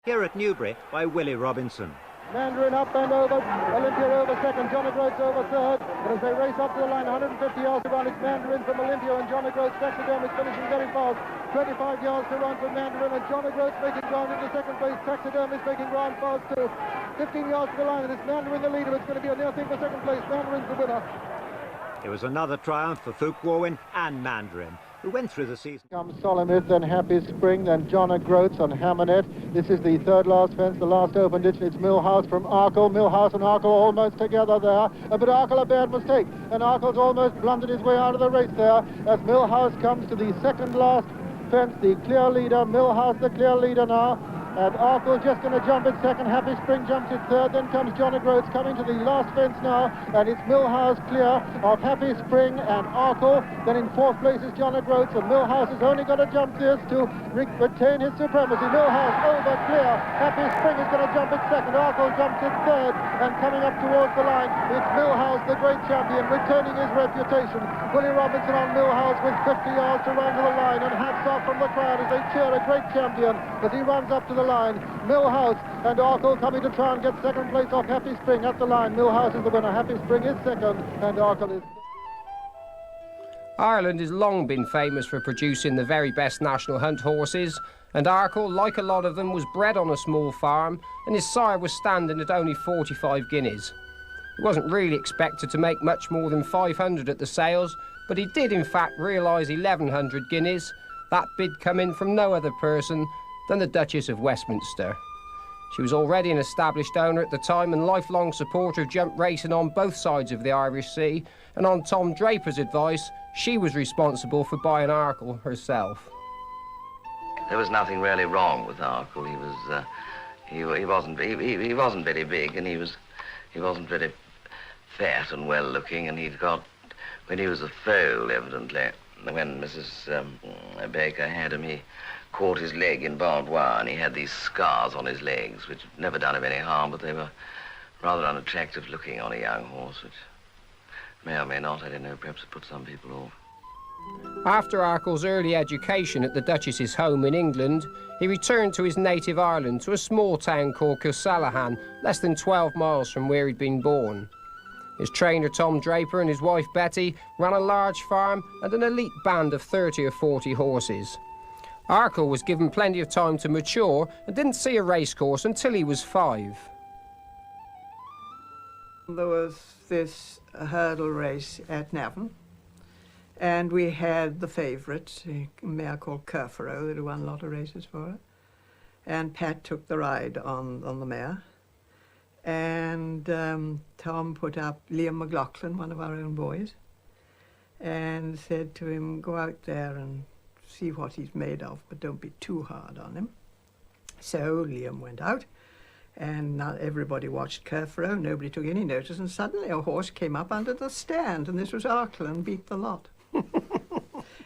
Here at Newbury by Willie Robinson. Mandarin up and over, Olympia over second, John O'Groats over third, and as they race up to the line, 150 yards to run, it's Mandarin from Olympia, and John O'Groats taxidermist finishing very fast, 25 yards to run for Mandarin, and John O'Groats making ground into second place, taxidermist making ground fast too, 15 yards to the line, and it's Mandarin the leader. It's going to be a near thing for second place. Mandarin's the winner. It was another triumph for Fuke Warwin and Mandarin, who went through the season. Comes Solomith, then Happy Spring, then John O'Groats on Hammernet. This is the third last fence, the last open ditch. It's Millhouse from Arkle. Millhouse and Arkle almost together there. But Arkle a bad mistake. And Arkle's almost blundered his way out of the race there as Millhouse comes to the second last fence, the clear leader. Millhouse the clear leader now. And Arkle just going to jump in second. Happy Spring jumps in third. Then comes John O'Groats coming to the last fence now. And it's Millhouse clear of Happy Spring and Arkle. Then in fourth place is John O'Groats. And Millhouse has only got to jump this to retain his supremacy. Millhouse over clear. Happy Spring is going to jump in second. Arkle jumps in third. And coming up towards the line, it's Millhouse, the great champion, retaining his reputation. Willie Robinson on Millhouse with 50 yards to run to the line. And hats off from the crowd as they cheer a great champion as he runs up to the line. Millhouse and Arkle coming to try and get second place off Happy Spring at the line. Millhouse is the winner. Happy Spring is second and Arkle is... Ireland has long been famous for producing the very best national hunt horses, and Arkle, like a lot of them, was bred on a small farm, and his sire was standing at only 45 guineas. He wasn't really expected to make much more than 500 at the sales, but he did in fact realise 1,100 guineas. That bid come in from no other person than the Duchess of Westminster. She was already an established owner at the time and lifelong supporter of jump racing on both sides of the Irish Sea, and on Tom Draper's advice, she was responsible for buying Arkle herself. There was nothing really wrong with Arkle. He wasn't very big, and he wasn't very fat and well looking, and when he was a foal, evidently, when Mrs. Baker had him, he caught his leg in barbed wire, and he had these scars on his legs, which had never done him any harm, but they were rather unattractive looking on a young horse, which may or may not, I don't know, perhaps it put some people off. After Arkle's early education at the Duchess's home in England, he returned to his native Ireland, to a small town called Kilsalahan, less than 12 miles from where he'd been born. His trainer Tom Draper and his wife Betty ran a large farm and an elite band of 30 or 40 horses. Arkle was given plenty of time to mature and didn't see a racecourse until he was 5. There was this hurdle race at Navan, and we had the favourite, a mare called Kerfero, that had won a lot of races for it. And Pat took the ride on the mare. And Tom put up Liam McLaughlin, one of our own boys, and said to him, go out there and see what he's made of, but don't be too hard on him. So Liam went out, and now everybody watched Kerfero, nobody took any notice, and suddenly a horse came up under the stand, and this was Arkle, and beat the lot.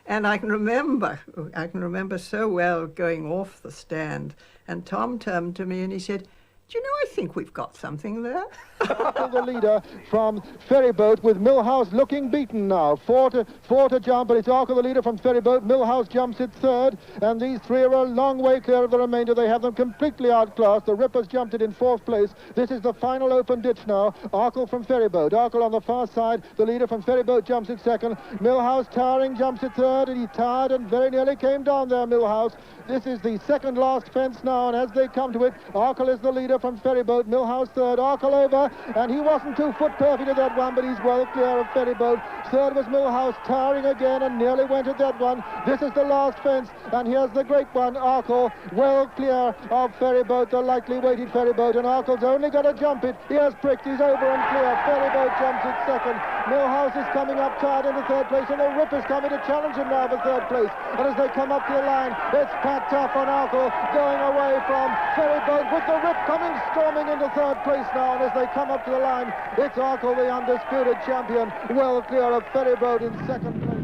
And I can remember so well going off the stand, and Tom turned to me and he said, do you know, I think we've got something there. The leader from Ferryboat with Millhouse looking beaten now. Four to jump, but it's Arkle the leader from Ferryboat. Millhouse jumps it third, and these three are a long way clear of the remainder. They have them completely outclassed. The Rippers jumped it in fourth place. This is the final open ditch now. Arkle from Ferryboat. Arkle on the far side. The leader from Ferryboat jumps it second. Millhouse towering jumps it third, and he tired and very nearly came down there, Millhouse. This is the second last fence now, and as they come to it, Arkle is the leader from Ferryboat. Millhouse third. Arkle over. And he wasn't too foot perfect at that one, but he's well clear of Ferryboat. Third was Millhouse, towering again and nearly went at that one. This is the last fence, and here's the great one, Arkle, well clear of Ferryboat, the lightly weighted Ferryboat, and Arkle's only got to jump it. He has pricked, he's over and clear. Ferryboat jumps it second. Millhouse is coming up tired into third place, and the Ripper's coming to challenge him now for third place. And as they come up to the line, it's Pat Tuff on Arkle going away from Ferryboat, with the Rip coming storming into third place now, and as they come up to the line, it's Arkle, the undisputed champion, well clear of Ferryboat in second place.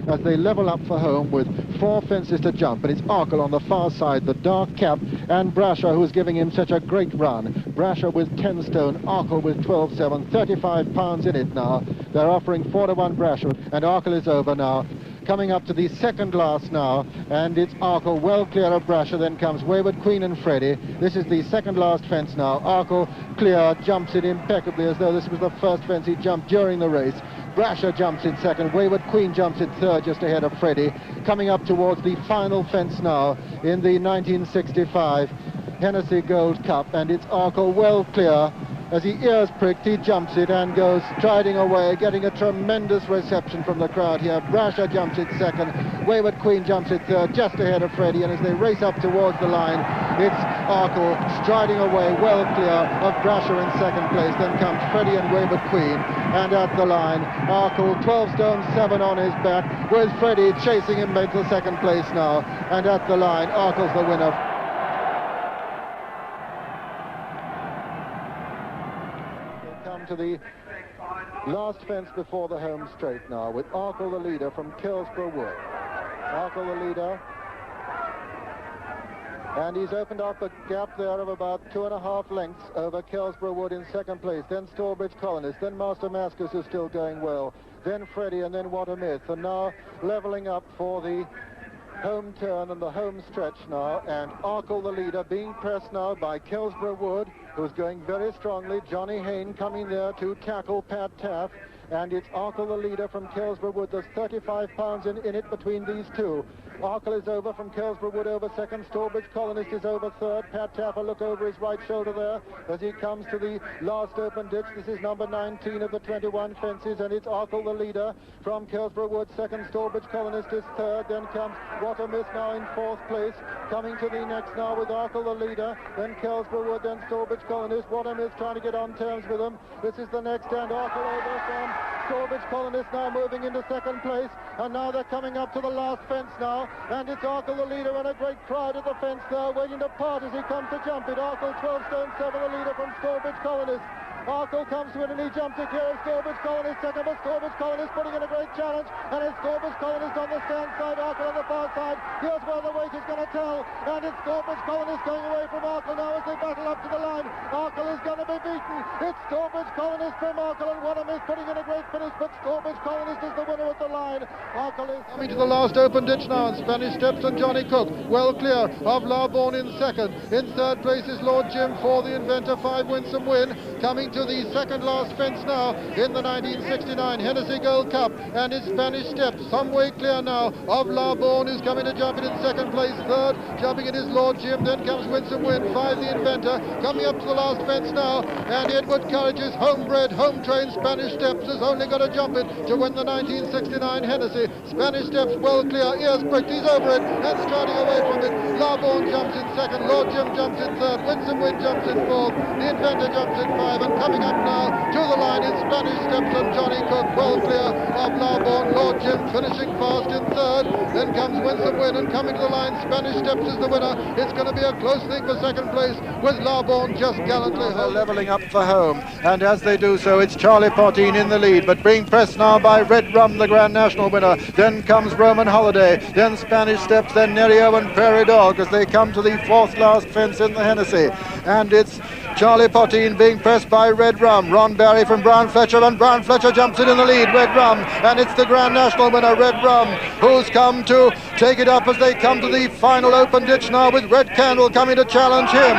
As they level up for home with 4 fences to jump, and it's Arkle on the far side, the dark cap, and Brasher, who's giving him such a great run. Brasher with 10 stone, Arkle with 12.7, 35 pounds in it now. They're offering 4-1 Brasher, and Arkle is over now. coming up to the second last now, and it's Arkle well clear of Brasher. Then comes Wayward Queen and Freddie. This is the second last fence now. Arkle clear, jumps it impeccably as though this was the first fence he jumped during the race. Brasher jumps in second, Wayward Queen jumps in third, just ahead of Freddie. Coming up towards the final fence now in the 1965 Hennessy Gold Cup, and it's Arkle well clear. As he ears pricked, he jumps it and goes striding away, getting a tremendous reception from the crowd here. Brasher jumps it second, Wayward Queen jumps it third, just ahead of Freddie, and as they race up towards the line, it's Arkle striding away well clear of Brasher in second place. Then comes Freddie and Wayward Queen, and at the line, Arkle 12 stone 7 on his back, with Freddie chasing him into second place now, and at the line, Arkle's the winner. To the last fence before the home straight now, with Arkle the leader from Kilsborough Wood. Arkle the leader, and he's opened up a gap there of about 2.5 lengths over Kilsborough Wood in second place. Then Stallbridge Colonist, then Master Mascus is still going well, then Freddie, and then What a Myth, and now levelling up for the home turn and the home stretch now, and Arkle the leader being pressed now by Kilsborough Wood, who's going very strongly. Johnny Hayne coming there to tackle Pat Taff, and it's Arkle the leader from Kilsborough Wood. There's 35 pounds in it between these two. Arkle is over from Kilsborough Wood over second. Stallbridge Colonist is over third. Pat Taff a look over his right shoulder there as he comes to the last open ditch. This is number 19 of the 21 fences, and it's Arkle the leader from Kilsborough Wood. Second, Stallbridge Colonist is third. Then comes What a Myth now in fourth place. Coming to the next now with Arkle the leader. Then Kilsborough Wood, then Stallbridge Colonist. What a Myth trying to get on terms with him. This is the next, and Arkle over from Stallbridge Colonist now moving into second place. And now they're coming up to the last fence now. And it's Arkle the leader, and a great crowd at the fence there waiting to part as he comes to jump it. Arkle 12 stone 7, the leader from Stallbridge Colonist. Arkle comes to it and he jumps it here. Stallbridge Colonist second, but Stallbridge Colonist putting in a great challenge, and it's Stallbridge Colonist on the stand side, Arkle on the far side. Here's where the weight is going to tell, and it's Stallbridge Colonist going away from Arkle now as they battle up to the line. Arkle is going to be beaten. It's Stallbridge Colonist from Arkle, and What a Myth putting in a great finish, but Stallbridge Colonist is the winner at the line. Arkle is coming to the last open ditch now, and Spanish Steps and Johnny Cook well clear of Larbourne in second. In third place is Lord Jim for the Inventor 5 Winsome Win. Coming to the second last fence now in the 1969 Hennessy Gold Cup, and it's Spanish Steps some way clear now of Larbourne, who's coming to jump it in second place. Third, jumping it is Lord Jim. Then comes Winsome Win. 5, the Inventor. Coming up to the last fence now, and Edward Courage's homebred, home-trained Spanish Steps has only got to jump it to win the 1969 Hennessy. Spanish Steps well clear, ears pricked, he's over it and striding away from it. Larbourne jumps in second, Lord Jim jumps in third, Winsome Win jumps in fourth, the Inventor jumps in 5, and coming up now to the line in Spanish Steps and Johnny Cook well clear of Larbourne. Lord Jim finishing fast in third. Then comes Winsome Win, and coming to the line, Spanish Steps is the winner. It's going to be a close thing for second place, with Larbourne just gallantly levelling up for home. And as they do so, it's Charlie Poteen in the lead, but being pressed now by Red Rum, the Grand National winner. Then comes Roman Holiday, then Spanish Steps, then Nerio and Prairie Dog as they come to the fourth last fence in the Hennessy. And it's Charlie Poteen being pressed by Red Rum. Ron Barry from Brown Fletcher, and Brown Fletcher jumps it in the lead. Red Rum, and it's the Grand National winner, Red Rum, who's come to take it up as they come to the final open ditch now, with Red Candle coming to challenge him.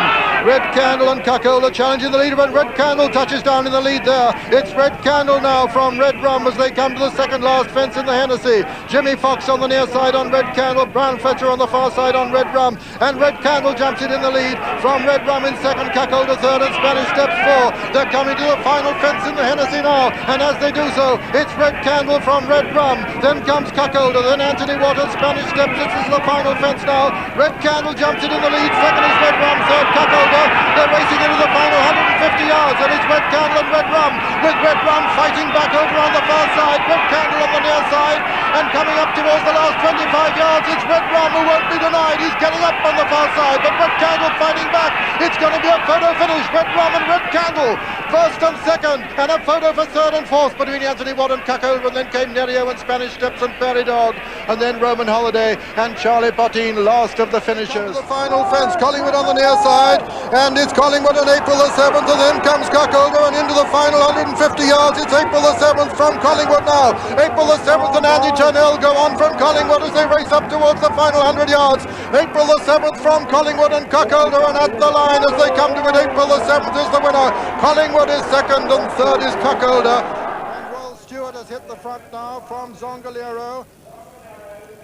Red Candle and Cuckola challenging the leader, but Red Candle touches down in the lead there. It's Red Candle now from Red Rum as they come to the second last fence in the Hennessy. Jimmy Fox on the near side on Red Candle, Brown Fletcher on the far side on Red Rum, and Red Candle jumps it in the lead from Red Rum in second, Cuckola third, and Spanish Steps 4. They're coming to the final fence in the Hennessy now, and as they do so, it's Red Candle from Red Rum, then comes Cuckola, then Anthony Waters, Spanish Steps. This is the final fence now. Red Candle jumps it in the lead, second is Red Rum, third Cuckola. They're racing into the final 150 yards, and it's Red Candle and Red Rum, with Red Rum fighting back over on the far side, Red Candle on the near side, and coming up towards the last 25 yards, it's Red Rum who won't be denied. He's getting up on the far side, but Red Candle fighting back. It's going to be a photo finish, Red Rum and Red Candle first and second, and a photo for third and fourth between Anthony Watt and Cuckold, and then came Nerio and Spanish Steps and Prairie Dog, and then Roman Holiday and Charlie Bottine last of the finishers. The final fence, Collingwood on the near side, and it's Collingwood on April the 7th, and then comes Cuckolder, and into the final 150 yards, it's April the 7th from Collingwood now. April the 7th and Andy Turnell go on from Collingwood as they race up towards the final 100 yards. April the 7th from Collingwood and Cuckolder, and at the line as they come to it, April the 7th is the winner. Collingwood is second and third is Cuckolder. And Royal Stewart has hit the front now from Zongalero.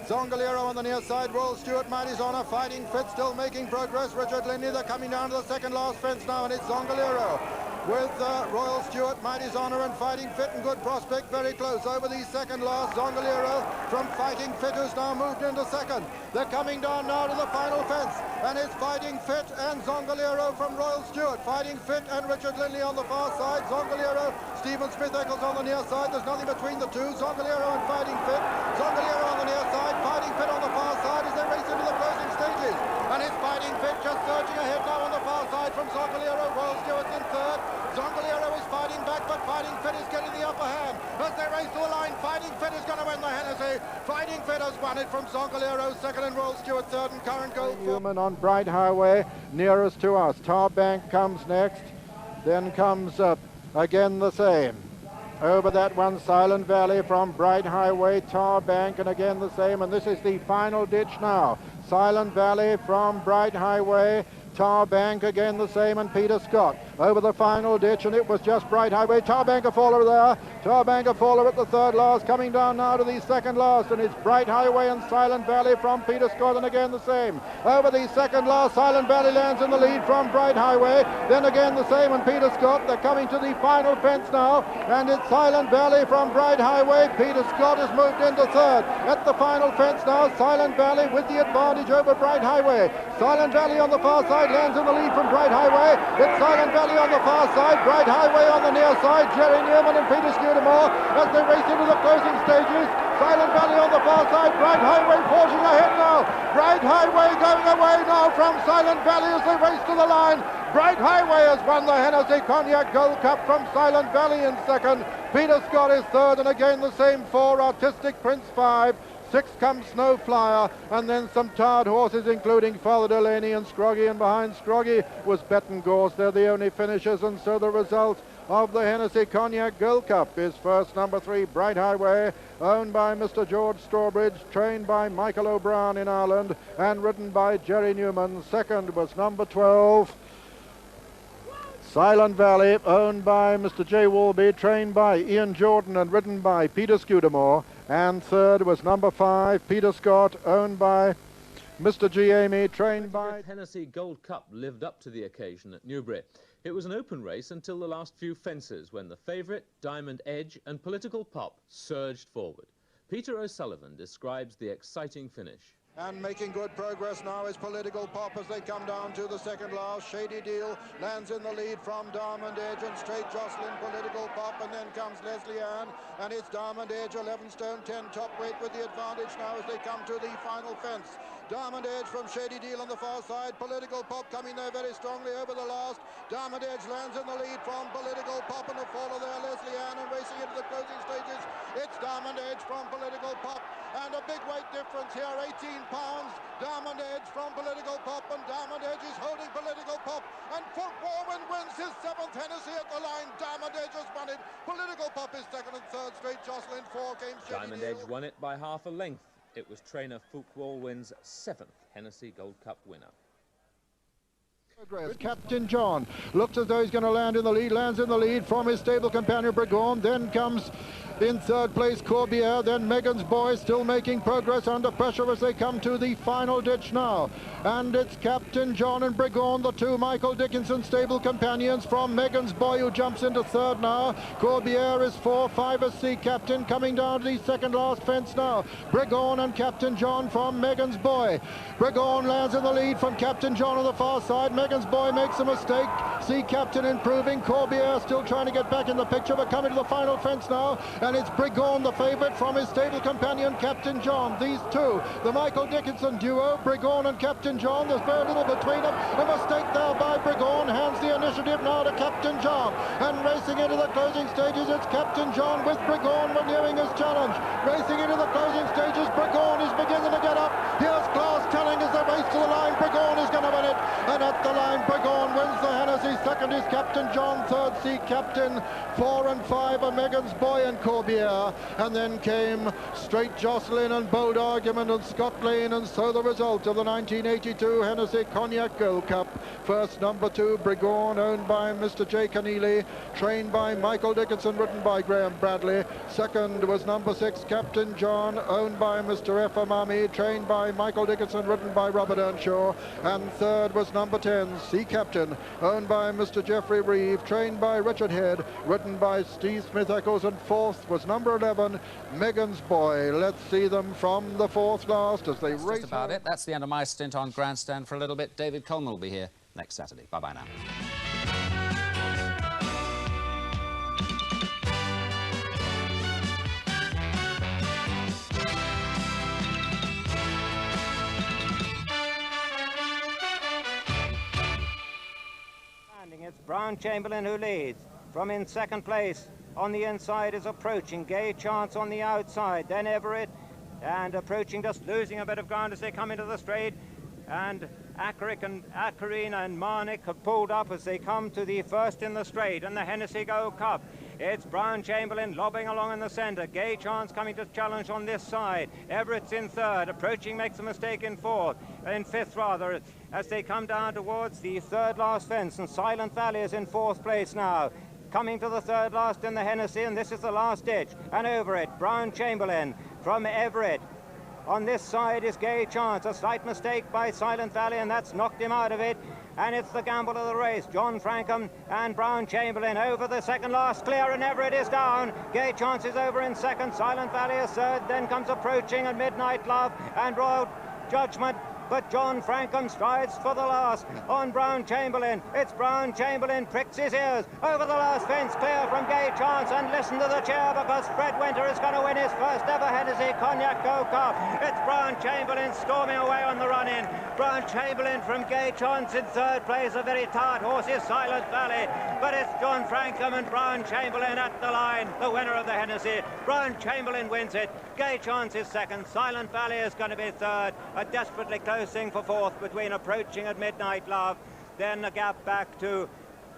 Zongalero on the near side, Royal Stewart, Mighty's Honour, Fighting Fit, still making progress. Richard Linley, they're coming down to the second last fence now, and it's Zongalero with Royal Stewart, Mighty's Honour and Fighting Fit and Good Prospect very close. Over the second last, Zongalero from Fighting Fit who's now moved into second. They're coming down now to the final fence, and it's Fighting Fit and Zongalero from Royal Stewart. Fighting Fit and Richard Linley on the far side. Zongalero, Stephen Smith-Eccles on the near side. There's nothing between the two. Zongalero and Fighting Fit. Zongalero on the near side, Fighting Fit on the far side as they race into the closing stages. And it's Fighting Fit just surging ahead now on the far side from Zongalero. Royal Stewart's in third. Zongalero is fighting back, but Fighting Fit is getting the upper hand. As they race to the line, Fighting Fit is going to win the Hennessy. Fighting Fit has won it from Zongalero, second, and Royal Stewart third, and current goal. Newman on Bright Highway, nearest to us. Tarbank comes next, then comes again the same. Over that one, Silent Valley from Bright Highway, Tarbank, and again the same, and this is the final ditch now. Silent Valley from Bright Highway, Tarbank again the same, and Peter Scott over the final ditch, and it was just Bright Highway. Tarbank a faller there. Tarbank a faller at the third last, coming down now to the second last, and it's Bright Highway and Silent Valley from Peter Scott, and again the same. Over the second last, Silent Valley lands in the lead from Bright Highway, then again the same, and Peter Scott. They're coming to the final fence now, and it's Silent Valley from Bright Highway. Peter Scott has moved into third. At the final fence now, Silent Valley with the advantage over Bright Highway. Silent Valley on the far side lands in the lead from Bright Highway. It's Silent Valley on the far side, Bright Highway on the near side, Jerry Newman and Peter Scudamore as they race into the closing stages. Silent Valley on the far side, Bright Highway forging ahead now. Bright Highway going away now from Silent Valley as they race to the line. Bright Highway has won the Hennessy Cognac Gold Cup from Silent Valley in second. Peter Scott is third, and again the same four. Artistic Prince 5. 6 comes Snowflyer, and then some tired horses, including Father Delaney and Scroggy, and behind Scroggy was Betton Gorse. They're the only finishers, and so the result of the Hennessy Cognac Gold Cup is first, number 3, Bright Highway, owned by Mr. George Strawbridge, trained by Michael O'Brien in Ireland, and ridden by Jerry Newman. Second was number 12, Silent Valley, owned by Mr. J. Walby, trained by Ian Jordan and ridden by Peter Scudamore. And third was number 5, Peter Scott, owned by Mr. G. Amy, trained by... The Hennessy Gold Cup lived up to the occasion at Newbury. It was an open race until the last few fences, when the favourite, Diamond Edge, and Political Pop surged forward. Peter O'Sullivan describes the exciting finish. And making good progress now is Political Pop as they come down to the second last. Shady Deal lands in the lead from Diamond Edge, and straight jostling Political Pop, and then comes Leslie Ann, and it's Diamond Edge, 11 stone 10 top weight with the advantage now as they come to the final fence. Diamond Edge from Shady Deal on the far side, Political Pop coming there very strongly over the last. Diamond Edge lands in the lead from Political Pop, and a follow there, Leslie Ann, and racing into the closing stages, it's Diamond Edge from Political Pop, and a big weight difference here, 18 pounds. Diamond Edge from Political Pop, and Diamond Edge is holding Political Pop, and Foot Warren wins his 7th Hennessy at the line. Diamond Edge has won it. Political Pop is second, and third straight jostling. 4 came Shady Diamond Deal. Edge won it by half a length. It was trainer Foot Warren's 7th Hennessy Gold Cup winner. Captain John looks as though he's going to land in the lead, lands in the lead from his stable companion Brigon, then comes in third place Corbiere, then Megan's Boy still making progress under pressure as they come to the final ditch now. And it's Captain John and Brigon, the 2 Michael Dickinson stable companions from Megan's Boy, who jumps into third now. Corbiere is 4, 5 is Sea Captain, coming down to the second last fence now. Brigon and Captain John from Megan's Boy. Brigon lands in the lead from Captain John on the far side. Megan's Boy makes a mistake. Sea Captain improving. Corbiere still trying to get back in the picture, but coming to the final fence now. and it's Brigon, the favourite, from his stable companion, Captain John. These two, the Michael Dickinson duo, Brigon and Captain John, there's very little between them. A mistake there by Brigon, hands the initiative now to Captain John, and racing into the closing stages, it's Captain John with Brigon renewing his challenge. Racing into the closing stages, Brigon is beginning to get up. Here's Glass telling as they race to the line, Brigon is going to win it, and at the line, Brigon wins the Hennessy. Second is Captain John, third Sea Captain, 4 and 5 are Megan's Boy and Corbiere, and then came Straight Jocelyn and Bold Argument and Scott Lane, and so the result of the 1982 Hennessy Cognac Gold Cup. First, number 2, Brigon, owned by Mr. J. Keneally, trained by Michael Dickinson, written by Graham Bradley. Second was number 6, Captain John, owned by Mr. F. Amami, trained by Michael Dickinson, written by Robert Earnshaw. And third was number 10, Sea Captain, owned by Mr. Geoffrey Reeve, trained by Richard Head, written by Steve Smith-Eccles. And fourth was number 11, Megan's Boy. Let's see them from the fourth last as they race. That's just about it. That's the end of my stint on Grandstand for a little bit. David Coleman will be here next Saturday. Bye-bye now. It's Brown Chamberlain who leads. From in second place, on the inside is approaching. Gay Chance on the outside, then Everett, and approaching, just losing a bit of ground as they come into the straight. And Acarina and Marnick have pulled up as they come to the first in the straight and the Hennessy Gold Cup. It's Brown Chamberlain lobbing along in the centre. Gay Chance coming to challenge on this side. Everett's in third. Approaching makes a mistake in fifth rather, as they come down towards the third last fence. And Silent Valley is in fourth place now. Coming to the third last in the Hennessy, and this is the last ditch. And over it, Brown Chamberlain from Everett. On this side is Gay Chance. A slight mistake by Silent Valley, and that's knocked him out of it. And it's the gamble of the race. John Frankham and Brown Chamberlain over the second last clear, and Everett is down. Gay Chance is over in second. Silent Valley is third. Then comes Approaching and Midnight Love and Royal Judgment. But John Frankham strides for the last on Brown Chamberlain. It's Brown Chamberlain pricks his ears over the last fence, clear from Gay Chance, and listen to the cheer because Fred Winter is going to win his first ever Hennessy Cognac Gold Cup. It's Brown Chamberlain storming away on the run-in. Brown Chamberlain from Gay Chance in third place. A very tight horse is Silent Valley, but it's John Frankham and Brown Chamberlain at the line, the winner of the Hennessy. Brown Chamberlain wins it. Gay Chance is second. Silent Valley is going to be third. A desperately close thing for fourth between Approaching and Midnight Love. Then a gap back to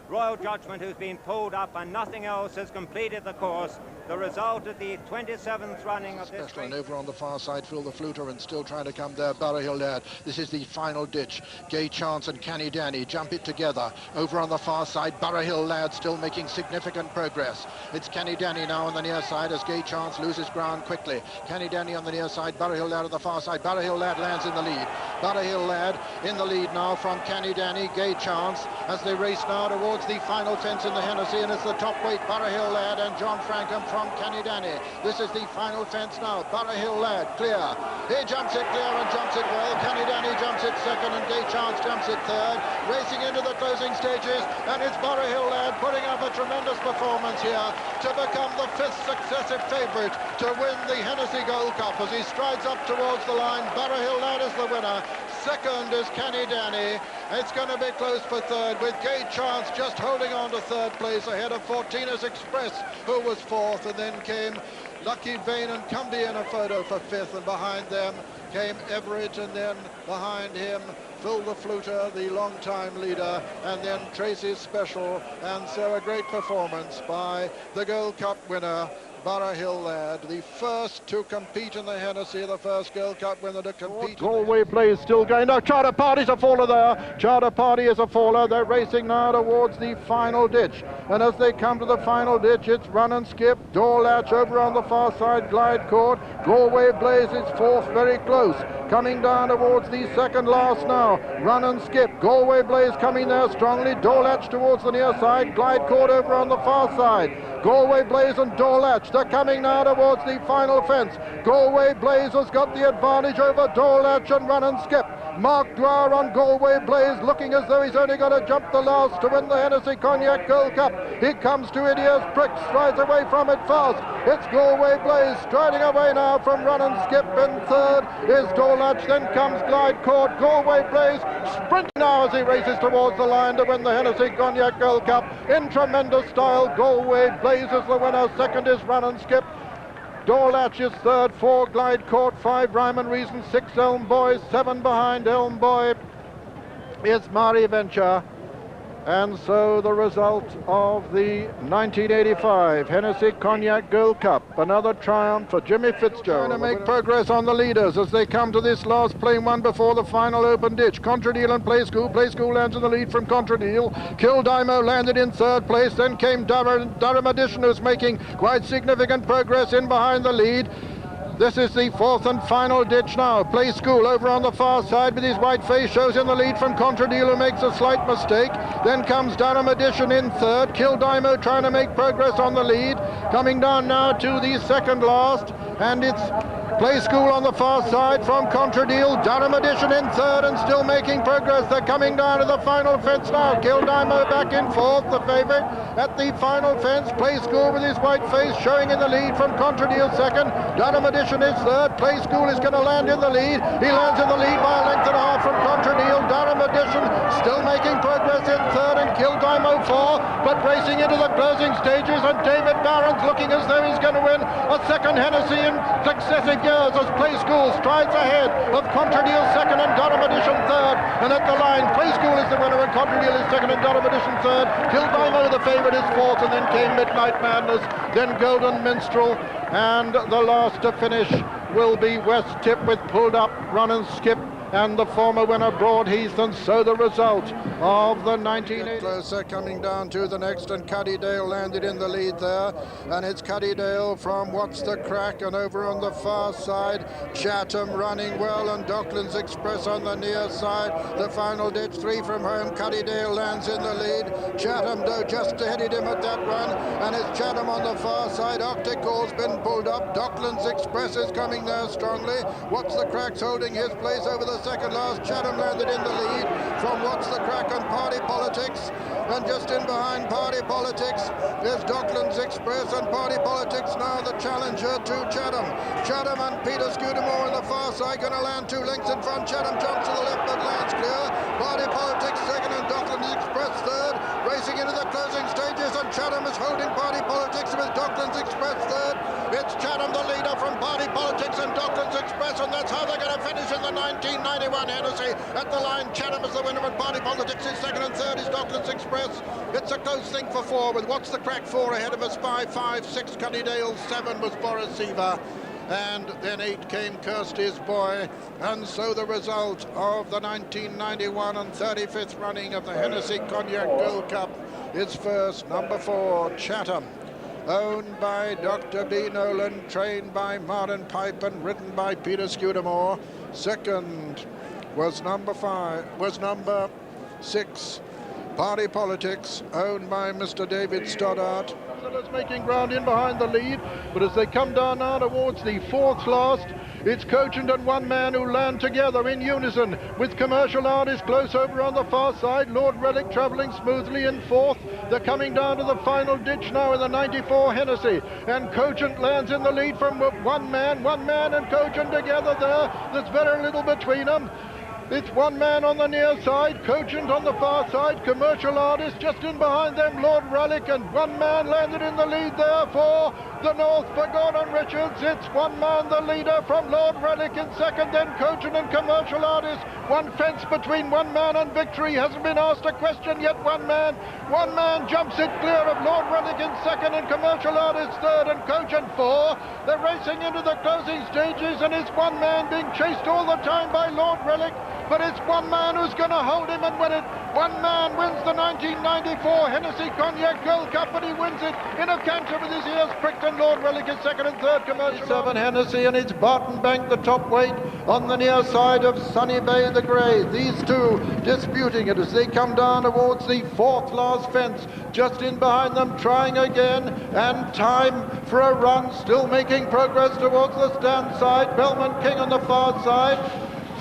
Royal Judgment, who's been pulled up, and nothing else has completed the course. The result of the 27th running of this race. And over on the far side, Phil the Fluter, and still trying to come there, Barrow Hill Lad. This is the final ditch. Gay Chance and Canny Danny jump it together. Over on the far side, Barrow Hill Lad still making significant progress. It's Canny Danny now on the near side as Gay Chance loses ground quickly. Canny Danny on the near side, Barrow Hill Lad on the far side. Barrow Hill Lad lands in the lead. Barrow Hill Lad in the lead now from Canny Danny, Gay Chance, as they race now towards the final fence in the Hennessy, and it's the top weight, Barrow Hill Lad and John Frankham from Canny Danny. This is the final fence now. Barrow Hill Lad clear. He jumps it clear and jumps it well. Canny Danny jumps it second and Gay Chance jumps it third. Racing into the closing stages, and it's Barrow Hill Lad putting up a tremendous performance here to become the 5th successive favourite to win the Hennessy Gold Cup as he strides up towards the line. Barrow Hill Lad is the winner. Second is Canny Danny. It's going to be close for third, with Gay Chance just holding on to third place ahead of Fortina's Express, who was fourth, and then came Lucky Vane and Cumbie in a photo for fifth, and behind them came Everett, and then behind him Phil the Fluter, the long-time leader, and then Tracy's Special. And so a great performance by the Gold Cup winner, Barrow Hill Lad, the first to compete in the Hennessy, the first Gold Cup winner to compete. Galway Blaze still going. No, Charter Party's a faller there. Charter Party is a faller. They're racing now towards the final ditch. And as they come to the final ditch, it's Run and Skip, Door Latch over on the far side, Glide Court. Galway Blaze is fourth, very close. Coming down towards the second last now. Run and Skip. Galway Blaze coming there strongly. Door Latch towards the near side. Glide Court over on the far side. Galway Blaze and Door Latch. They're coming now towards the final fence. Galway Blaze has got the advantage over Door Latch and Run and Skip. Mark Dwyer on Galway Blaze, looking as though he's only going to jump the last to win the Hennessy Cognac Gold Cup. He comes to Idio's Prick, strides away from it fast. It's Galway Blaze striding away now from Run and Skip. In third is Dorlatch, then comes Glide Court. Galway Blaze sprinting now as he races towards the line to win the Hennessy Cognac Gold Cup in tremendous style. Galway Blaze is the winner. Second is Run and Skip. Dorlatch is third, 4 Glide Court, 5 Rhyme and Reason, 6 Elm Boy, 7 behind Elm Boy is Mari Venture. And so the result of the 1985 Hennessy Cognac Gold Cup. Another triumph for Jimmy Fitzgerald. Trying to make progress on the leaders as they come to this last plain one before the final open ditch. Contradeal and Play School. Play School lands in the lead from Contradeal. Kildimo landed in third place. Then came Durham Edition, who's making quite significant progress in behind the lead. This is the fourth and final ditch now. Play School over on the far side with his white face shows in the lead from Contradeal, who makes a slight mistake. Then comes Durham Edition in third. Kildimo trying to make progress on the lead. Coming down now to the second last, and it's Play School on the far side from Contradeal. Durham Edition in third and still making progress. They're coming down to the final fence now. Kildimo back in fourth, the favourite at the final fence. Play School with his white face showing in the lead from Contradeal second. Durham Edition is third. Play School is going to land in the lead. He lands in the lead by a length and a half from Contradeal. Durham Edition still making progress in third and Kildimo fourth, but racing into the closing stages, and David Barron's looking as though he's going to win a second Hennessy in successive years as Play School strides ahead of Contradeal second and Durham Edition third. And at the line, Play School is the winner and Contradeal is second and Durham Edition third. Kildimo, the favourite, is fourth, and then came Midnight Madness, then Golden Minstrel, and the last to finish will be West Tip with Pulled Up, Run and Skip, and the former winner Broadheath. And so the result of the 1980. Closer coming down to the next, and Cuddydale landed in the lead there, and it's Cuddydale from What's the Crack, and over on the far side Chatham running well, and Docklands Express on the near side. The final ditch, 3 from home. Cuddydale lands in the lead. Chatham though just headed him at that run, and it's Chatham on the far side. Optical's been pulled up. Docklands Express is coming there strongly. What's the Crack's holding his place over the second last. Chatham landed in the lead from What's the Crack and Party Politics, and just in behind Party Politics is Docklands Express, and Party Politics now the challenger to Chatham. Chatham and Peter Scudamore on the far side going to land 2 lengths in front. Chatham jumps to the left but lands clear. Party Politics second and Docklands Express third, racing into the closing stages, and Chatham is holding Party Politics with Docklands Express third. It's Chatham the leader from Party Politics and Docklands Express, and that's how they're going to finish in the 1991 Hennessy. At the line, Chatham is the winner and Party Politics is second, and third is Docklands Express. It's a close thing for 4 with What's the Crack 4 ahead of us by 5, 6 Cuddydale, 7 was Boris Seaver, and then 8 came Kirsty's Boy. And so the result of the 1991 and 35th running of the Hennessy Cognac Gold Cup is first, number 4, Chatham, owned by Dr. B. Nolan, trained by Martin Pipe and ridden by Peter Scudamore. Second was number 6, Party Politics, owned by Mr. David Stoddart. Is making ground in behind the lead, but as they come down now towards the fourth last, it's Cogent and One Man who land together in unison, with Commercial Artist close over on the far side. Lord Relic travelling smoothly in fourth. They're coming down to the final ditch now in the 94 Hennessy, and Cogent lands in the lead from One Man and Cogent together there. There's very little between them. It's One Man on the near side, Cogent on the far side, Commercial Artist just in behind them, Lord Relic, and One Man landed in the lead there for the North for Gordon Richards. It's One Man the leader from Lord Relic in second, then Cogent and Commercial Artist. One fence between One Man and victory. Hasn't been asked a question yet. One Man jumps it clear of Lord Relic in second and Commercial Artist third and Cogent 4. They're racing into the closing stages, and it's One Man being chased all the time by Lord Relic, but it's One Man who's going to hold him and win it. One Man wins the 1994 Hennessy Cognac Gold Cup, and he wins it in a canter with his ears pricked, and Lord Relic is second and third. Commercial 7 Hennessy, and it's Barton Bank the top weight on the near side of Sunny Bay the Grey. These two disputing it as they come down towards the fourth last fence, just in behind them, trying again, and time for a run, still making progress towards the stand side. Bellman King on the far side.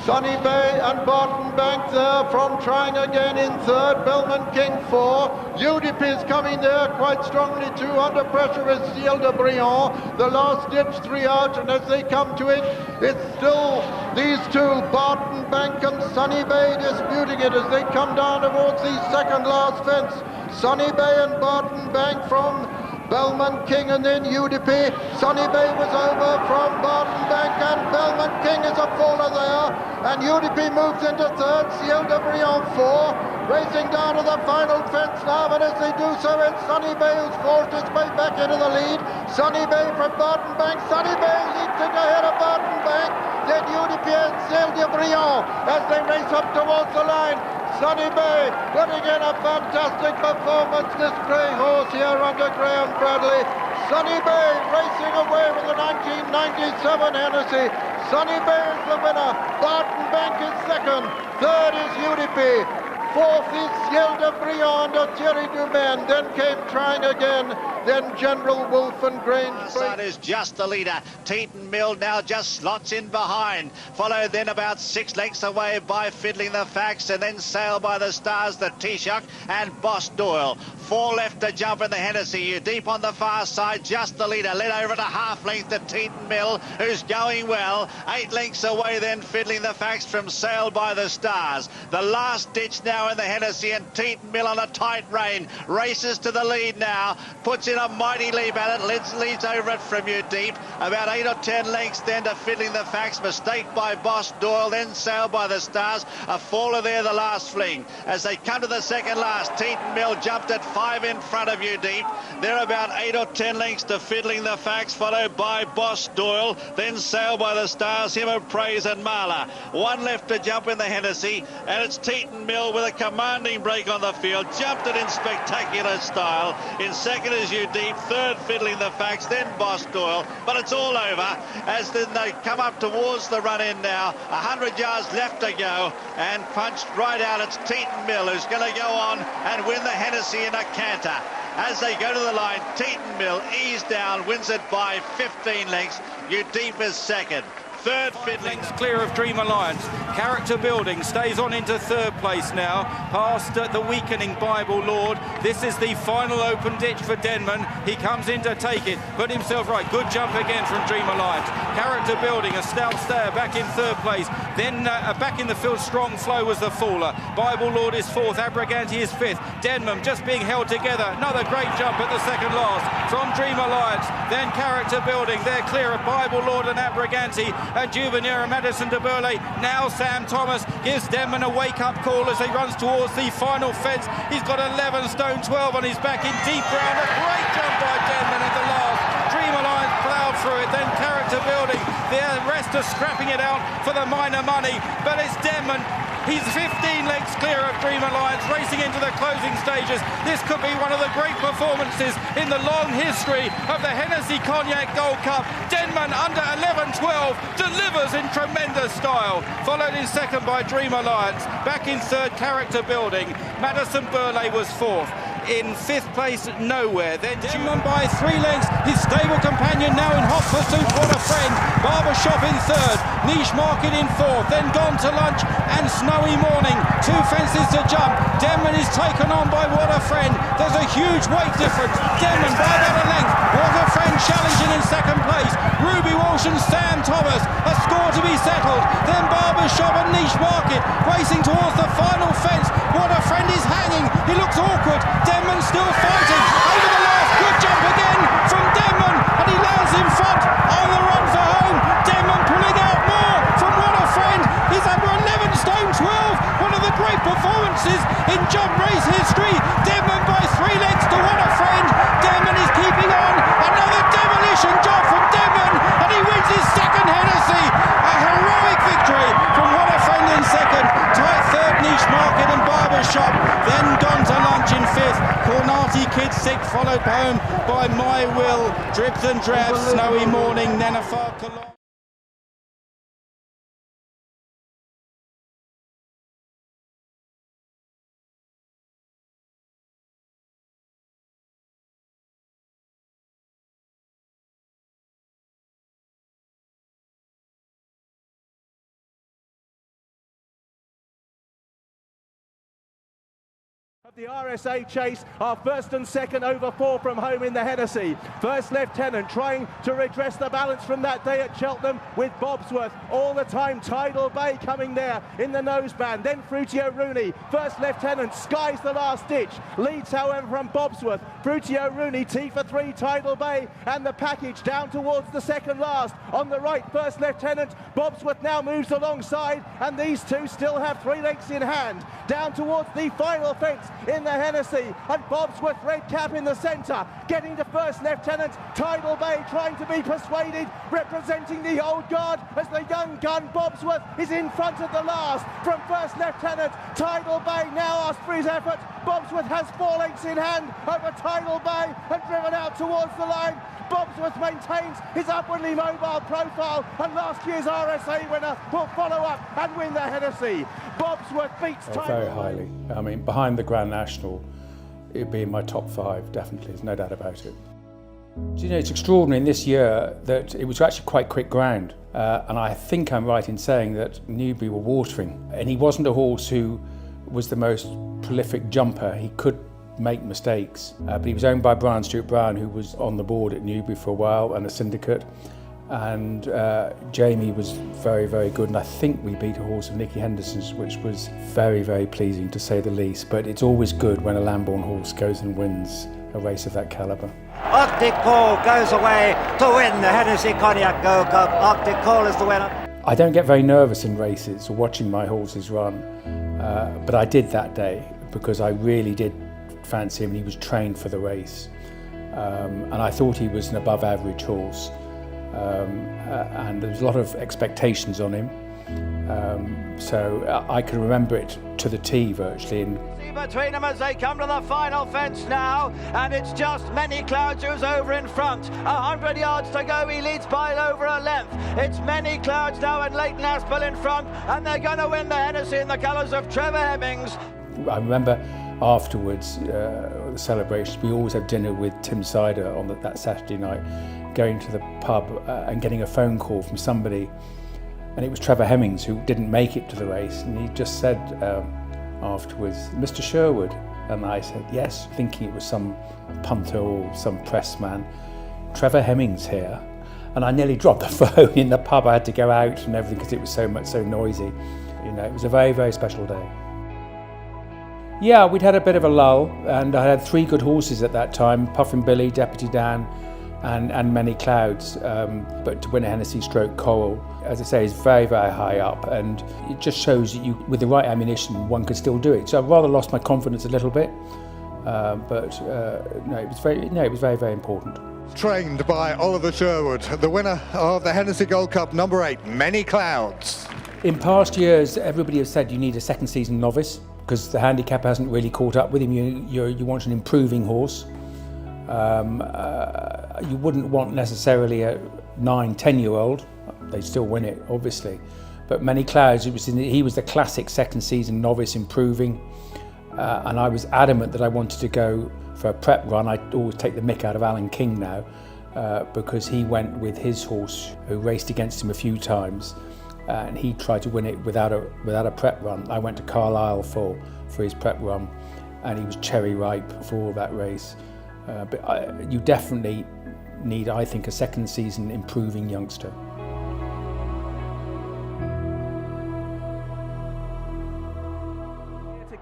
Sunny Bay and Barton Bank there from trying again in third. Bellman King 4. UDP is coming there quite strongly too. Under pressure is Ciel de Briand. The last ditch 3 out, and as they come to it, it's still these two, Barton Bank and Sunny Bay, disputing it as they come down towards the second last fence. Sunny Bay and Barton Bank from Bellman King, and then UDP. Sunny Bay was over from Barton Bank, and Bellman King is a faller there, and UDP moves into third. Ciel de Briand 4, racing down to the final fence now, and as they do so, it's Sunny Bay who's forced his way back into the lead. Sunny Bay from Barton Bank. Sunny Bay leaping ahead of Barton Bank, then UDP and Ciel de Briand as they race up towards the line. Sunny Bay putting in a fantastic performance, this grey horse here under Graham Bradley. Sunny Bay racing away with the 1997 Hennessy. Sunny Bay is the winner. Barton Bank is second. Third is UDP. Fourth is Ciel de Briand or Thierry Dumaine. Then came Trying Again. Then General Wolf and Grange. Side is just the leader. Teton Mill now just slots in behind. Followed then about 6 lengths away by Fiddling the Facts, and then Sail by the Stars, the Taoiseach and Boss Doyle. 4 left to jump in the Hennessy. You're deep on the far side, just the leader. Led over at a half length to Teton Mill, who's going well. 8 lengths away then Fiddling the Facts from Sail by the Stars. The last ditch now in the Hennessy, and Teton Mill on a tight rein. Races to the lead now. Puts in a mighty leap at it. Leads over it from you deep. About 8 or 10 lengths then to Fiddling the Facts. Mistake by Boss Doyle, then Sail by the Stars. A faller there the last fling. As they come to the second last, Teton Mill jumped at 5 in front of you deep. They're about 8 or 10 lengths to Fiddling the Facts, followed by Boss Doyle, then Sail by the Stars, Hymn of Praise and Marla. 1 left to jump in the Hennessy, and it's Teton Mill with a commanding break on the field. Jumped it in spectacular style. In second is you deep, third Fiddling the Facts, then Boss Doyle. But it's all over as then they come up towards the run-in now. 100 yards left to go, and punched right out. It's Teton Mill who's going to go on and win the Hennessy in a canter. As they go to the line, Teton Mill ease down, wins it by 15 lengths. You deep is second. Third Fiddling clear of Dream Alliance. Character Building stays on into third place now, past the weakening Bible Lord. This is the final open ditch for Denman. He comes in to take it, put himself right. Good jump again from Dream Alliance. Character Building, a stout stair, back in third place. Then back in the field, Strong Flow was the faller. Bible Lord is fourth, Abraganti is fifth. Denman just being held together. Another great jump at the second last from Dream Alliance. Then Character Building, they're clear of Bible Lord and Abraganti. And Juvenile and Madison de Burley. Now Sam Thomas gives Denman a wake-up call as he runs towards the final fence. He's got 11 stone 12 on his back in deep ground. A great jump by Denman at the last. Dream Alliance ploughed through it, then Character Building. The rest are scrapping it out for the minor money, but it's Denman. He's 15 lengths clear of Dream Alliance, racing into the closing stages. This could be one of the great performances in the long history of the Hennessy Cognac Gold Cup. Denman under 11-12 delivers in tremendous style. Followed in second by Dream Alliance. Back in third, Character Building. Madison Burley was fourth. In fifth place, Nowhere. Then Denman by 3 lengths. His stable companion now in hot pursuit. What a Friend. Barbershop in third. Niche Market in fourth. Then Gone to Lunch and Snowy Morning. 2 fences to jump. Denman is taken on by What a Friend. There's a huge weight difference. Denman by about a length. What a Friend challenging in second place. Ruby Walsh and Sam Thomas. A score to be settled. Then Barbershop and Niche Market racing towards the final fence. What a Friend is hanging. He looks awkward. Denman still fighting. Over the last. Good jump again from Denman. And he lands in front on the run for home. Denman pulling out more from What a Friend. He's under 11 stone 12. One of the great performances in jump race history. Denman by 3 lengths to What a Friend. Denman is keeping on. Another demolition job from Denman. And he wins his second Hennessy. A heroic victory from What a Friend in second. Tight third, Niche Market and Barbershop. Then Gone to Lunch in fifth. Cornati Kid sixth, followed home by My Will. Drips and Drabs, Snowy Morning, Nenafar. The RSA chase are first and second over 4 from home in the Hennessy. First Lieutenant trying to redress the balance from that day at Cheltenham with Bobsworth. All the time Tidal Bay coming there in the noseband. Then Fruitio Rooney. First Lieutenant skies the last ditch. Leads however from Bobsworth. Fruitio Rooney T for 3 Tidal Bay and the package down towards the second last. On the right First Lieutenant. Bobsworth now moves alongside and these two still have 3 lengths in hand. Down towards the final fence in the Hennessy and Bobsworth red cap in the centre, getting to First Lieutenant. Tidal Bay trying to be persuaded, representing the old guard as the young gun Bobsworth is in front of the last from First Lieutenant. Tidal Bay now asks for his effort. Bobsworth has 4 lengths in hand over Tidal Bay and driven out towards the line. Bobsworth maintains his upwardly mobile profile and last year's RSA winner will follow up and win the Hennessy. Bobsworth beats Tidal Bay. Very highly. I mean, behind the Grand National, it'd be in my top 5, definitely, there's no doubt about it. You know, it's extraordinary in this year that it was actually quite quick ground, and I think I'm right in saying that Newbury were watering, and he wasn't a horse who was the most prolific jumper. He could make mistakes, but he was owned by Brian Stewart Brown, who was on the board at Newbury for a while and a syndicate, and Jamie was very, very good, and I think we beat a horse of Nicky Henderson's, which was very, very pleasing to say the least. But it's always good when a Lambourn horse goes and wins a race of that calibre. Arctic Call goes away to win the Hennessy Cognac Gold Cup. Arctic Call is the winner. I don't get very nervous in races or watching my horses run, but I did that day because I really did fancy him and he was trained for the race, and I thought he was an above average horse, and there was a lot of expectations on him, so I can remember it to the T virtually. And between them as they come to the final fence now, and it's just Many Clouds who's over in front. 100 yards to go, he leads by over a length. It's Many Clouds now and Leighton Aspel in front, and they're going to win the Hennessy in the colours of Trevor Hemmings. I remember afterwards, the celebrations, we always have dinner with Tim Sider on that Saturday night, going to the pub and getting a phone call from somebody, and it was Trevor Hemmings who didn't make it to the race, and he just said afterwards, "Mr. Sherwood," and I said yes, thinking it was some punter or some press man. "Trevor Hemmings here," and I nearly dropped the phone in the pub. I had to go out and everything because it was so noisy. You know, it was a very, very special day. Yeah, we'd had a bit of a lull, and I had 3 good horses at that time, Puffin Billy, Deputy Dan, and Many Clouds. But to win a Hennessy stroke Coral, as I say, is very, very high up, and it just shows that you, with the right ammunition, one could still do it. So I've rather lost my confidence a little bit, but no, it was very, very important. Trained by Oliver Sherwood, the winner of the Hennessy Gold Cup, number 8, Many Clouds. In past years, everybody has said you need a second season novice, because the handicap hasn't really caught up with him. You want an improving horse. You wouldn't want necessarily a 9-10-year-old. They still win it, obviously. But Many Clouds, he was the classic second season novice improving, and I was adamant that I wanted to go for a prep run. I always take the mick out of Alan King now, because he went with his horse, who raced against him a few times, and he tried to win it without a prep run. I went to Carlisle for his prep run, and he was cherry ripe for that race. But you definitely need, I think, a second season improving youngster.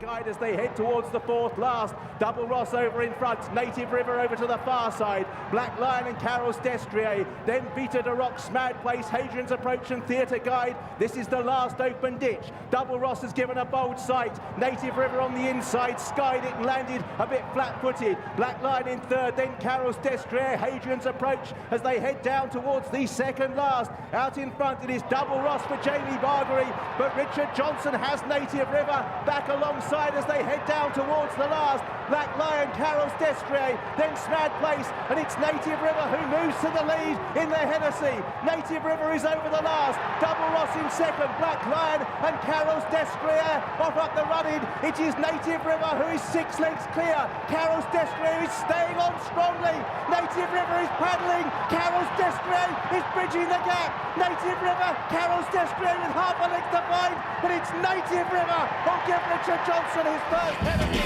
Guide as they head towards the 4th last. Double Ross over in front, Native River over to the far side, Black Lion and Carol's Destrier, then Vita de Rock's Mad Place, Hadrian's Approach and Theatre Guide. This is the last open ditch. Double Ross has given a bold sight, Native River on the inside, skied it and landed a bit flat-footed. Black Lion in 3rd, then Carol's Destrier, Hadrian's Approach as they head down towards the 2nd last. Out in front it is Double Ross for Jamie Bargery, but Richard Johnson has Native River back alongside as they head down towards the last. Black Lion, Carol's Destrier, then Smad Place, and it's Native River who moves to the lead in the Hennessy. Native River is over the last. Double Ross in 2nd, Black Lion and Carol's Destrier off up the running. It is Native River who is 6 lengths clear. Carol's Destrier is staying on strongly. Native River is paddling. Carol's Destrier is bridging the gap. Native River, Carol's Destrier with half a length to find, but it's Native River who'll give Richard Johnson Johnson, his first Hennessy.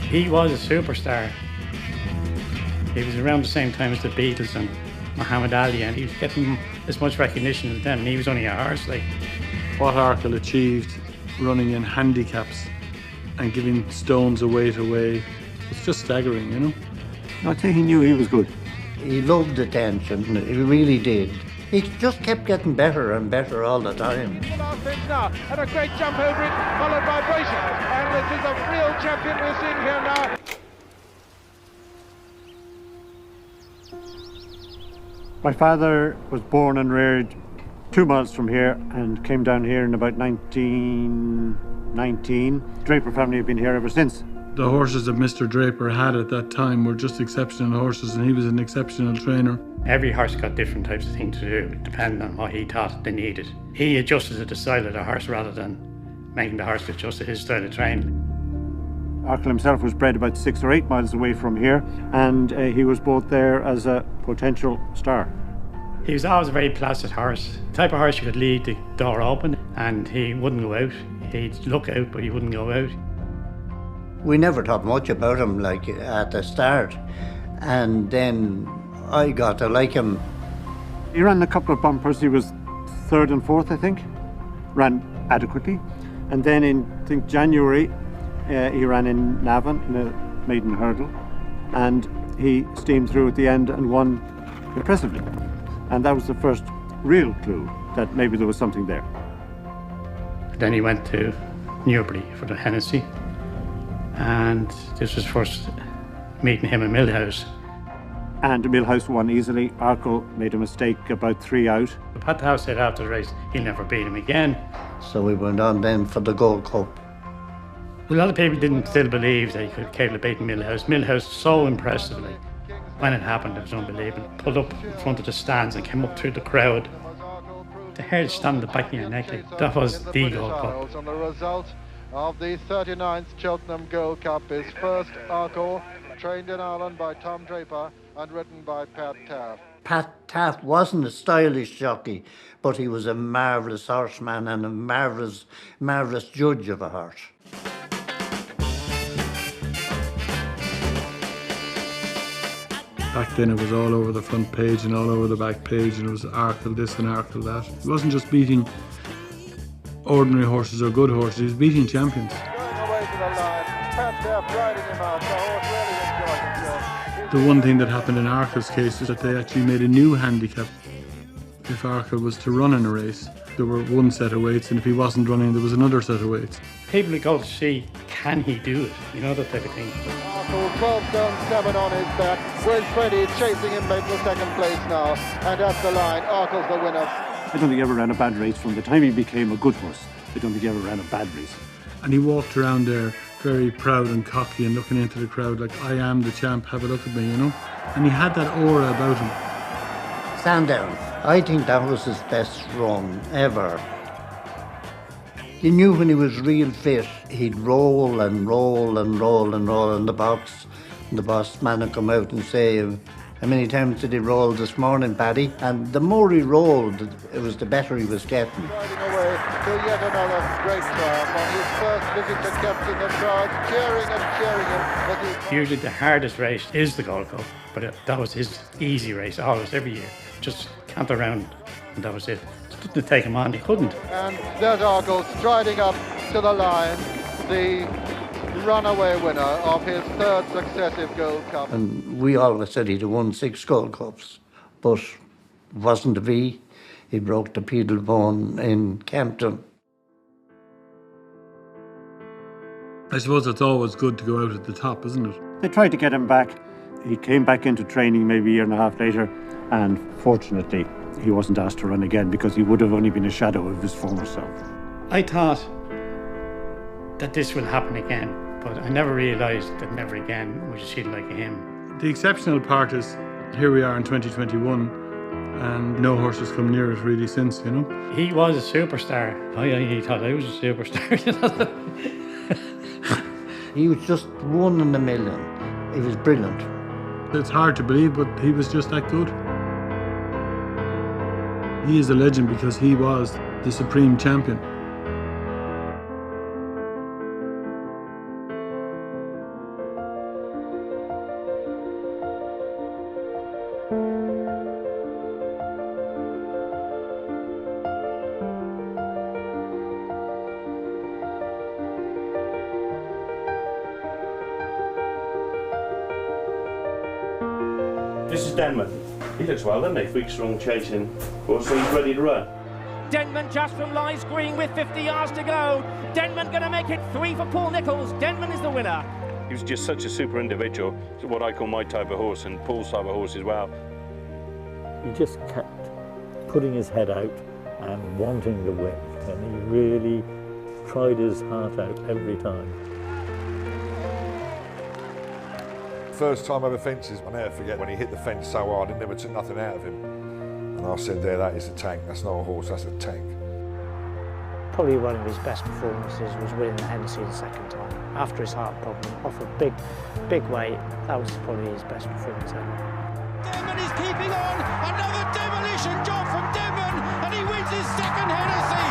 He was a superstar. He was around the same time as the Beatles and Muhammad Ali, and he was getting as much recognition as them, and he was only a horse. Like, what Arkle achieved running in handicaps and giving stones a weight away, it's just staggering, you know. I'd say he knew he was good. He loved attention, he really did. He just kept getting better and better all the time. Last things now, and a great jump over it, followed by Brazier. And this is a real champion we're seeing here now. My father was born and reared 2 miles from here and came down here in about 1919. Draper family have been here ever since. The horses that Mr. Draper had at that time were just exceptional horses, and he was an exceptional trainer. every horse got different types of things to do, depending on what he thought they needed. He adjusted to the style of the horse rather than making the horse adjust to his style of training. Arkle himself was bred about 6 or 8 miles away from here, and he was bought there as a potential star. He was always a very placid horse, the type of horse you could leave the door open and he wouldn't go out. He'd look out, but he wouldn't go out. We never thought much about him, like, at the start, and then I got to like him. He ran a couple of bumpers. He was 3rd and 4th, I think. Ran adequately. And then in, I think, January, he ran in Navan in a maiden hurdle, and he steamed through at the end and won impressively. And that was the first real clue that maybe there was something there. Then he went to Newbury for the Hennessy, and this was first meeting him at Millhouse. And Millhouse won easily. Arkle made a mistake about 3 out. Pat House said after the race he'll never beat him again. So we went on then for the Gold Cup. A lot of people didn't still believe that he could capable of beating Millhouse. Millhouse so impressively. When it happened, it was unbelievable. Pulled up in front of the stands and came up through the crowd. The hair stand on the back of your neck. Like, that was the Gold Cup. And the result of the 39th Cheltenham Gold Cup is first Arkle, trained in Ireland by Tom Draper and ridden by Pat Taft. Pat Taft wasn't a stylish jockey, but he was a marvellous horseman and a marvellous judge of a horse. Back then it was all over the front page and all over the back page, and it was Arkle this and Arkle that. He wasn't just beating ordinary horses or good horses, he was beating champions. Going away to the line, Pat Taft riding him out. The horse really enjoyed himself. The one thing that happened in Arkle's case is that they actually made a new handicap. If Arkle was to run in a race, there were one set of weights, and if he wasn't running, there was another set of weights. People would go to see, can he do it? You know, that type of thing. Arkle 12 stone 7 on his back. Where's Freddie chasing him back to 2nd place now. And at the line, Arkle's the winner. I don't think he ever ran a bad race from the time he became a good horse. I don't think he ever ran a bad race. And he walked around there very proud and cocky and looking into the crowd like, I am the champ, have a look at me, you know? And he had that aura about him. Sandown, I think that was his best run ever. He knew when he was real fit, he'd roll and roll and roll and roll in the box. And the boss man would come out and say, how many times did he roll this morning, Paddy? And the more he rolled, it was the better he was getting. Riding away to yet another great triumph on his first visit to captain the crowd, cheering and cheering him. Usually the hardest race is the Gold Cup, but that was his easy race, always, every year. Just camp around, and that was it. Just didn't take him on, he couldn't. And there's Arkle striding up to the line, the runaway winner of his 3rd successive Gold Cup. And we always said he'd won 6 Gold Cups, but it wasn't to be. He broke the pedal bone in Campden. I suppose it's always good to go out at the top, isn't it? They tried to get him back. He came back into training maybe a year and a half later, and fortunately he wasn't asked to run again because he would have only been a shadow of his former self. I thought that this will happen again, but I never realised that never again would you see it like him. The exceptional part is, here we are in 2021, and no horse has come near it really since, you know? He was a superstar. He thought I was a superstar. He was just 1 in a million. He was brilliant. It's hard to believe, but he was just that good. He is a legend because he was the supreme champion. This is Denman. He looks well, doesn't he? Big, strong, chasing horse, so he's ready to run. Denman just from Lies Green with 50 yards to go. Denman going to make it 3 for Paul Nicholls. Denman is the winner. He was just such a super individual. It's what I call my type of horse and Paul's type of horse as well. He just kept putting his head out and wanting to win, and he really tried his heart out every time. First time over fences, I'll never forget when he hit the fence so hard and never took nothing out of him. And I said, there, that is a tank. That's not a horse, that's a tank. Probably one of his best performances was winning the Hennessy the second time. After his heart problem, off a big weight, that was probably his best performance ever. Denman is keeping on. Another demolition job from Denman, and he wins his second Hennessy.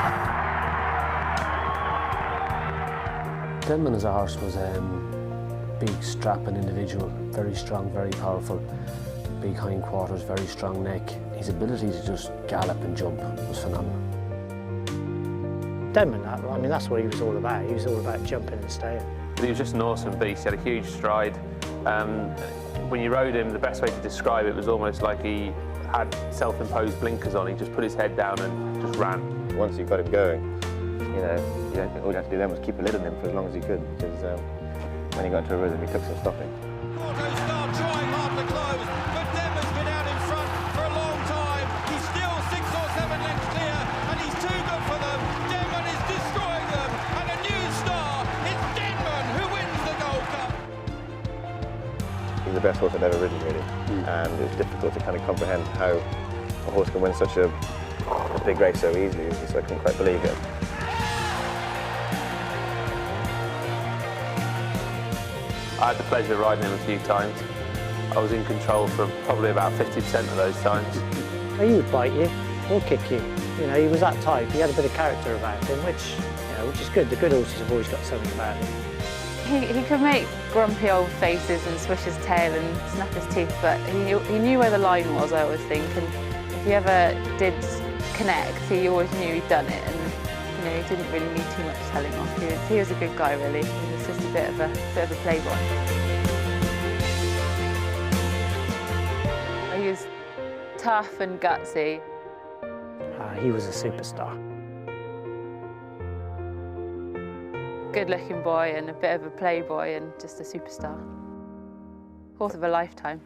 Denman as a horse was big, strapping individual, very strong, very powerful, big hindquarters, very strong neck. His ability to just gallop and jump was phenomenal. Denman, I mean, that's what he was all about. He was all about jumping and staying. He was just an awesome beast. He had a huge stride. When you rode him, the best way to describe it was almost like he had self-imposed blinkers on. He just put his head down and just ran. Once you got him going, you know, all you had to do then was keep a lid on him for as long as you could, because when he got into a rhythm, he took some stopping. Start trying hard to close, but Denman's been out in front for a long time. He's still 6 or 7 lengths clear, and he's too good for them. Denman is destroying them, and a new star. It's Denman who wins the Gold Cup. He's the best horse I've ever ridden, really, and it's difficult to kind of comprehend how a horse can win such a big race so easily. So I couldn't quite believe it. I had the pleasure of riding him a few times. I was in control for probably about 50% of those times. He would bite you or kick you. You know, he was that type. He had a bit of character about him, which is good. The good horses have always got something about him. He could make grumpy old faces and swish his tail and snap his teeth, but he knew where the line was, I always think. And if he ever did connect, he always knew he'd done it. And he didn't really need too much telling off. He was a good guy, really. He was just a bit of a playboy. He was tough and gutsy. He was a superstar. Good-looking boy and a bit of a playboy and just a superstar. Horse of a lifetime.